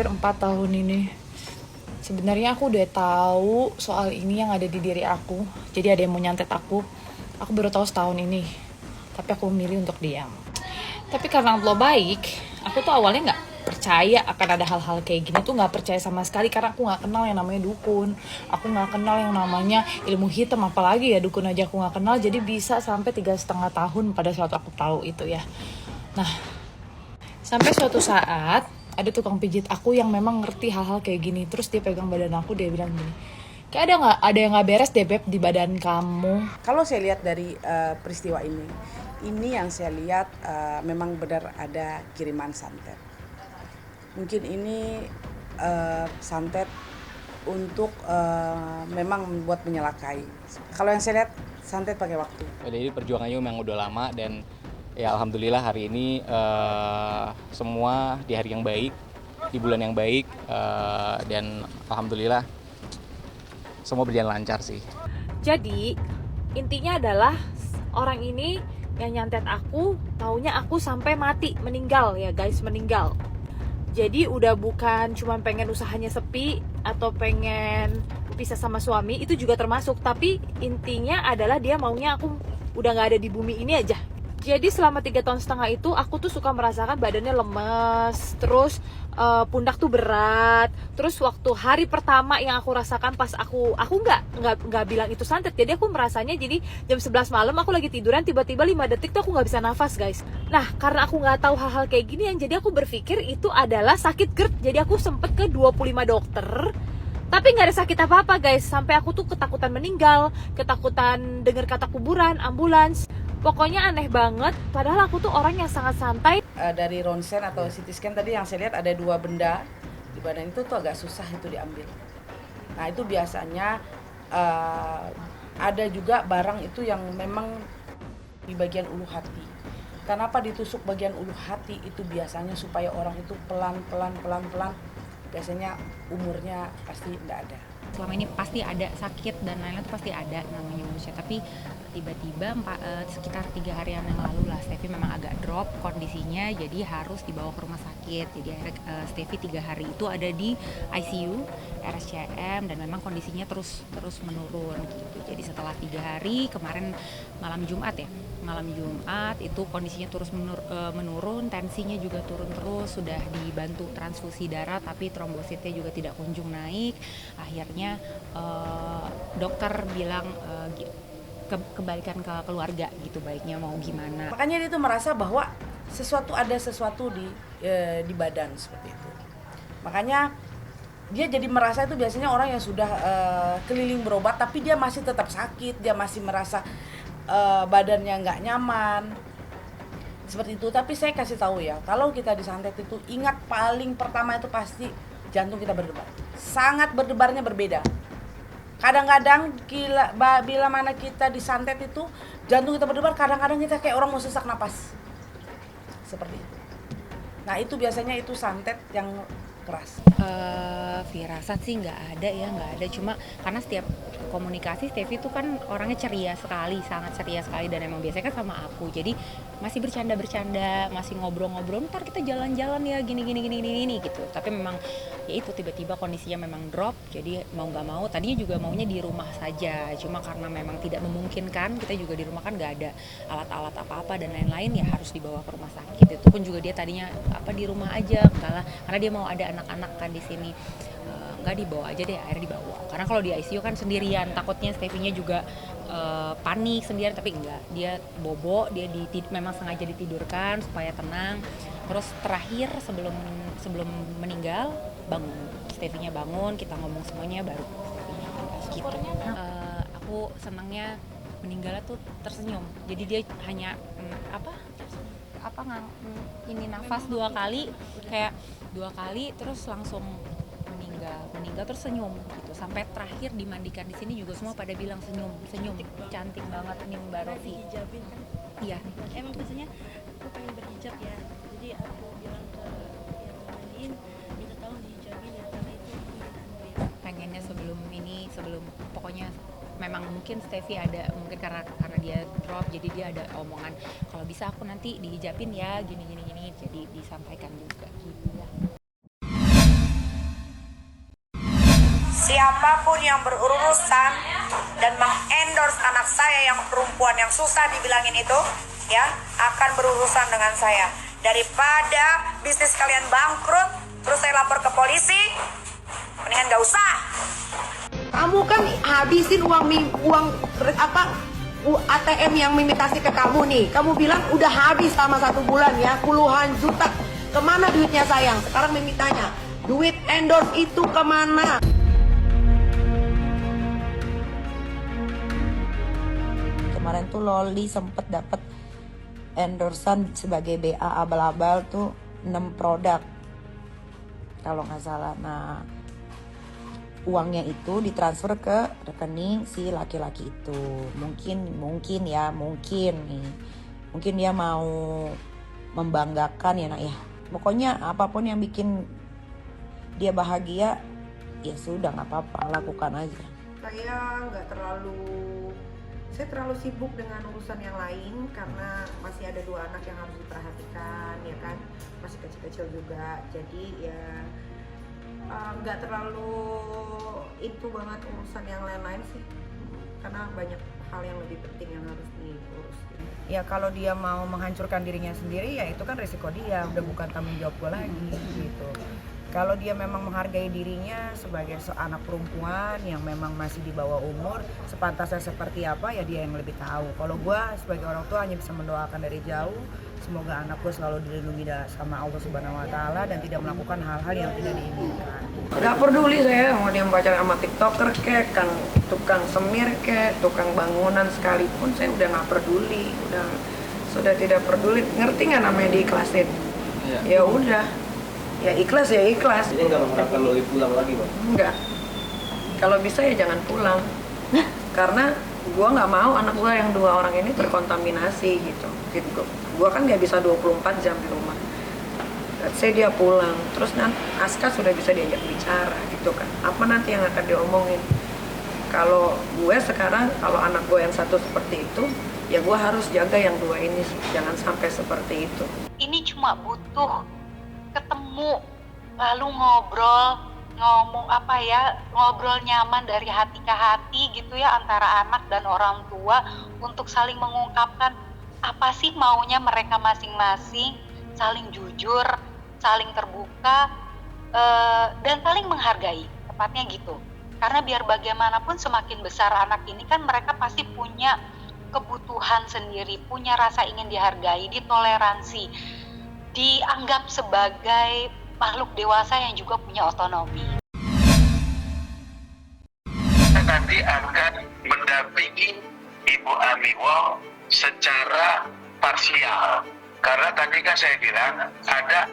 hampir 4 tahun ini. Sebenarnya aku udah tahu soal ini yang ada di diri aku. Jadi ada yang mau nyantet aku. Aku baru tahu setahun ini. Tapi aku memilih untuk diam. Tapi karena Allah baik, aku tuh awalnya nggak percaya akan ada hal-hal kayak gini tuh, nggak percaya sama sekali karena aku nggak kenal yang namanya dukun, aku nggak kenal yang namanya ilmu hitam, apalagi ya dukun aja aku nggak kenal. Jadi bisa sampai 3,5 tahun pada saat aku tahu itu ya. Nah, sampai suatu saat ada tukang pijit aku yang memang ngerti hal-hal kayak gini. Terus dia pegang badan aku, dia bilang gini, kayak ada yang nggak beres deh Beb di badan kamu. Kalau saya lihat dari peristiwa ini yang saya lihat memang benar ada kiriman santet. Mungkin ini santet untuk memang membuat menyalakai. Kalau yang saya lihat santet pakai waktu. Jadi perjuangannya memang udah lama dan ya alhamdulillah hari ini semua di hari yang baik, di bulan yang baik, dan alhamdulillah semua berjalan lancar sih. Jadi intinya adalah orang ini yang nyantet aku taunya aku sampai mati, meninggal ya guys, meninggal. Jadi udah bukan cuma pengen usahanya sepi atau pengen pisah sama suami, itu juga termasuk. Tapi intinya adalah dia maunya aku udah gak ada di bumi ini aja. Jadi selama 3,5 tahun itu aku tuh suka merasakan badannya lemes, terus pundak tuh berat. Terus waktu hari pertama yang aku rasakan pas aku nggak bilang itu santet. Jadi aku merasanya jadi jam 11 malam aku lagi tiduran, tiba-tiba 5 detik tuh aku nggak bisa nafas guys. Nah karena aku nggak tahu hal-hal kayak gini yang jadi aku berpikir itu adalah sakit GERD. Jadi aku sempet ke 25 dokter. Tapi nggak ada sakit apa-apa guys. Sampai aku tuh ketakutan meninggal, ketakutan dengar kata kuburan, ambulans. Pokoknya aneh banget, padahal aku tuh orang yang sangat santai. Dari ronsen atau CT scan tadi yang saya lihat ada 2 benda di badan itu tuh agak susah itu diambil. Nah itu biasanya ada juga barang itu yang memang di bagian ulu hati. Kenapa ditusuk bagian ulu hati itu biasanya supaya orang itu pelan-pelan biasanya umurnya pasti tidak ada. Selama ini pasti ada sakit dan lain-lain, itu pasti ada namanya manusia, tapi tiba-tiba sekitar 3 harian yang lalu lah Steffi memang agak drop kondisinya, jadi harus dibawa ke rumah sakit. Jadi akhirnya Steffi 3 hari itu ada di ICU RSCM dan memang kondisinya terus menurun gitu. Jadi setelah 3 hari kemarin malam Jumat itu kondisinya terus menurun, tensinya juga turun terus, sudah dibantu transfusi darah tapi trombositnya juga tidak kunjung naik. Akhirnya dokter bilang kembalikan ke keluarga gitu, baiknya mau gimana. Makanya dia tuh merasa bahwa ada sesuatu di badan seperti itu. Makanya dia jadi merasa itu biasanya orang yang sudah keliling berobat tapi dia masih tetap sakit, dia masih merasa badannya nggak nyaman seperti itu. Tapi saya kasih tahu ya, kalau kita disantet itu ingat paling pertama itu pasti jantung kita berdebar. Sangat berdebarnya berbeda. Kadang-kadang bila mana kita disantet itu jantung kita berdebar, kadang-kadang kita kayak orang mau sesak napas. Seperti itu. Nah itu biasanya itu santet yang keras. Firasat sih nggak ada, cuma karena setiap komunikasi Steffi itu kan orangnya ceria sekali, sangat ceria sekali, dan emang biasanya kan sama aku, jadi masih bercanda, masih ngobrol-ngobrol, ntar kita jalan-jalan ya gini gitu. Tapi memang ya itu tiba-tiba kondisinya memang drop, jadi mau nggak mau tadinya juga maunya di rumah saja, cuma karena memang tidak memungkinkan, kita juga di rumah kan nggak ada alat-alat apa-apa dan lain-lain, ya harus dibawa ke rumah sakit. Itu pun juga dia tadinya di rumah aja, karena dia mau ada anak-anak kan di sini. Nggak, dibawa aja deh, akhirnya dibawa, karena kalau di ICU kan sendirian, takutnya Steffi-nya juga panik sendirian, tapi enggak, dia bobo, dia memang sengaja ditidurkan supaya tenang. Terus terakhir sebelum meninggal Steffi-nya bangun, kita ngomong semuanya, baru Steffi-nya gitu. Aku senangnya meninggalnya tuh tersenyum, jadi dia hanya ini nafas 2 kali, kayak 2 kali terus langsung meninggal terus senyum gitu. Sampai terakhir dimandikan di sini juga semua pada bilang senyum cantik banget nih Mbak Rofi. Hijabin kan? Iya. Emang biasanya aku pengen berhijab ya, jadi aku bilang ke yang mandiin minta tolong dihijabin ya, karena itu keinginanku ya. Pengennya sebelum pokoknya memang mungkin Steffi ada, mungkin karena dia drop, jadi dia ada omongan kalau bisa aku nanti dihijabin ya gini, jadi disampaikan juga gitu ya. siapapun yang berurusan dan mengendorse anak saya yang perempuan yang susah dibilangin itu, ya, akan berurusan dengan saya. Daripada bisnis kalian bangkrut, terus saya lapor ke polisi, mendingan gak usah. Kamu kan habisin uang ATM yang imitasi ke kamu nih. Kamu bilang udah habis selama 1 bulan ya, puluhan juta. Kemana duitnya sayang? Sekarang Mimi tanya, duit endorse itu kemana? Kemarin tuh Loli sempet dapet endorsean sebagai BA abal-abal tuh 6 produk kalau nggak salah. Nah, uangnya itu ditransfer ke rekening si laki-laki itu. Mungkin nih, mungkin dia mau membanggakan ya nak ya. Pokoknya apapun yang bikin dia bahagia, ya sudah nggak apa-apa, lakukan aja. Saya terlalu sibuk dengan urusan yang lain karena masih ada 2 anak yang harus diperhatikan, ya kan, masih kecil-kecil juga. Jadi ya nggak terlalu itu banget urusan yang lain-lain sih, karena banyak hal yang lebih penting yang harus diurus. Ya kalau dia mau menghancurkan dirinya sendiri, ya itu kan resiko dia, udah bukan tanggung jawab gue lagi gitu. Kalau dia memang menghargai dirinya sebagai seorang perempuan yang memang masih di bawah umur, sepantasnya seperti apa ya dia yang lebih tahu. Kalau gue sebagai orang tua hanya bisa mendoakan dari jauh, semoga anak gue selalu dilindungi sama Allah Subhanahu Wa Taala dan tidak melakukan hal-hal yang tidak diinginkan. Gak peduli saya mau dia pacaran sama tiktoker kek, tukang semir kek, tukang bangunan sekalipun, saya udah nggak peduli, sudah tidak peduli. Ngerti nggak namanya diikhlasin? Ya udah. Ya ikhlas ya ikhlas. Jadi nggak mengharapkan Loli pulang lagi, Bang? Enggak. Kalau bisa ya jangan pulang. Karena gue nggak mau anak gue yang 2 orang ini terkontaminasi gitu. Gue kan nggak bisa 24 jam di rumah. Saya dia pulang, terus nanti Aska sudah bisa diajak bicara gitu kan. Apa nanti yang akan diomongin? Kalau gue sekarang, kalau anak gue yang satu seperti itu, ya gue harus jaga yang 2 ini jangan sampai seperti itu. Ini cuma butuh ketemu, lalu ngobrol nyaman dari hati ke hati gitu ya, antara anak dan orang tua untuk saling mengungkapkan apa sih maunya mereka masing-masing, saling jujur, saling terbuka, dan saling menghargai, tepatnya gitu. Karena biar bagaimanapun semakin besar anak ini kan mereka pasti punya kebutuhan sendiri, punya rasa ingin dihargai, ditoleransi, dianggap sebagai makhluk dewasa yang juga punya otonomi. Nanti akan mendampingi Ibu Ami Wong secara parsial. Karena tadi kan saya bilang ada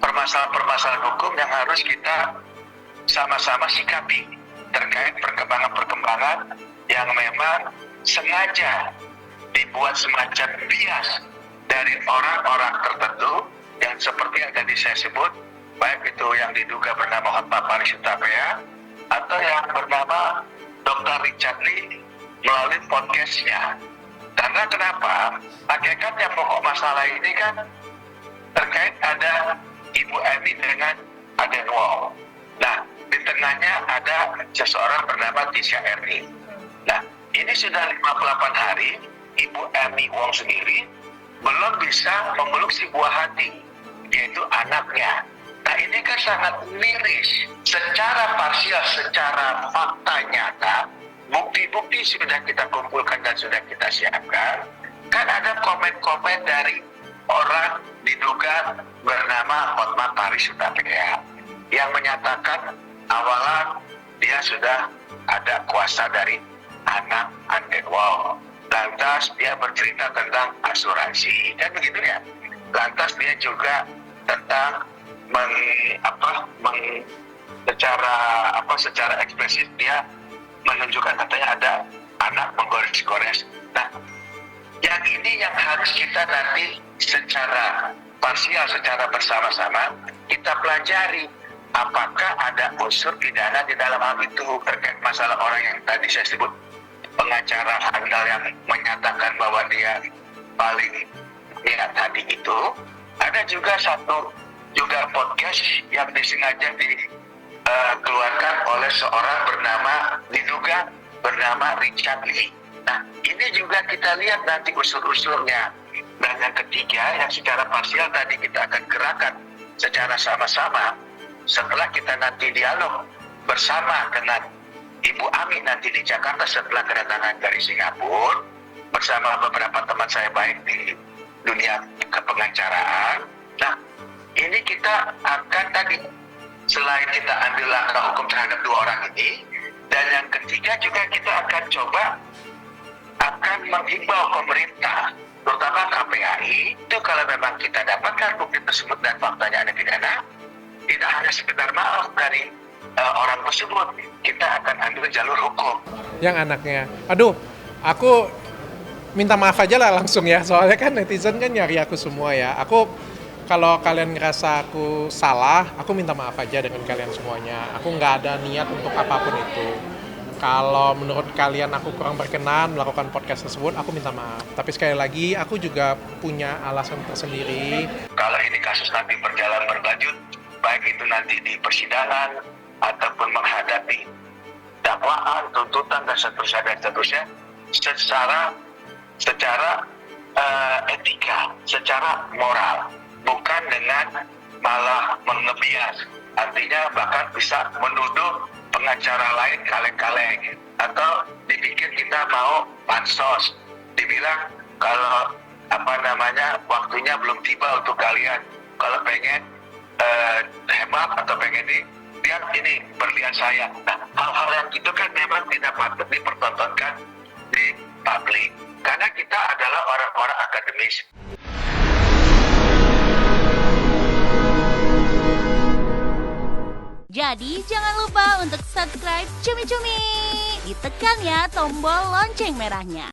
permasalahan-permasalahan hukum yang harus kita sama-sama sikapi terkait perkembangan-perkembangan yang memang sengaja dibuat semacam bias dari orang-orang tertentu yang seperti yang tadi saya sebut, baik itu yang diduga bernama Hotma Paris Hutapea atau yang bernama Dr. Richard Lee melalui podcastnya. Karena kenapa? Hakikatnya pokok masalah ini kan terkait ada Ibu Emi dengan Aden Wong. Nah, di tengahnya ada seseorang bernama Tisha Erni. Nah, ini sudah 58 hari Ibu Emi Wong sendiri belum bisa memeluk si buah hati, yaitu anaknya. Nah, ini kan sangat miris. Secara parsial, secara fakta nyata, bukti-bukti sudah kita kumpulkan dan sudah kita siapkan. Kan ada komen-komen dari orang diduga bernama Hotma Paris Hutapea yang menyatakan awalan dia sudah ada kuasa dari anak Aden Wong. Lantas dia bercerita tentang asuransi, kan begitu ya. Lantas dia juga tentang secara ekspresif dia menunjukkan katanya ada anak menggores-gores. Nah, yang ini yang harus kita nanti secara parsial, secara bersama-sama kita pelajari. Apakah ada unsur pidana di dalam hal itu terkait masalah orang yang tadi saya sebut pengacara handal yang menyatakan bahwa dia paling ya tadi itu. Ada juga satu podcast yang disengaja dikeluarkan oleh seorang diduga bernama Richard Lee. Nah, ini juga kita lihat nanti unsur-unsurnya. Dan yang ketiga, yang secara parsial tadi kita akan gerakan secara sama-sama setelah kita nanti dialog bersama dengan Ibu Ami nanti di Jakarta setelah kedatangan dari Singapura bersama beberapa teman saya baik di dunia kepengacaraan. Nah, ini kita akan tadi selain kita ambil langkah hukum terhadap dua orang ini, dan yang ketiga juga kita akan coba menghimbau pemerintah, terutama KPAI, itu kalau memang kita dapatkan bukti tersebut dan faktanya ada pidana, tidak hanya sekedar maaf dari orang tersebut, kita akan ambil jalur hukum. Yang anaknya, aduh, aku minta maaf aja lah langsung ya, soalnya kan netizen kan nyari aku semua ya. Kalau kalian ngerasa aku salah, aku minta maaf aja dengan kalian semuanya. Aku nggak ada niat untuk apapun itu. Kalau menurut kalian aku kurang berkenan melakukan podcast tersebut, aku minta maaf. Tapi sekali lagi, aku juga punya alasan tersendiri. Kalau ini kasus nanti berjalan berlanjut, baik itu nanti di persidangan, ataupun menghadapi dakwaan, tuntutan, dan seterusnya, secara etika, secara moral, bukan dengan malah mengebias. Artinya bahkan bisa menuduh pengacara lain kaleng-kaleng, atau dipikir kita mau pansos, dibilang kalau waktunya belum tiba untuk kalian, kalau pengen hemat atau pengen biar ini berlian saya. Nah, hal-hal yang itu kan memang tidak patut dipertontonkan di publik, karena kita adalah orang-orang akademis. Jadi jangan lupa untuk subscribe Cumi Cumi. Ditekan ya tombol lonceng merahnya.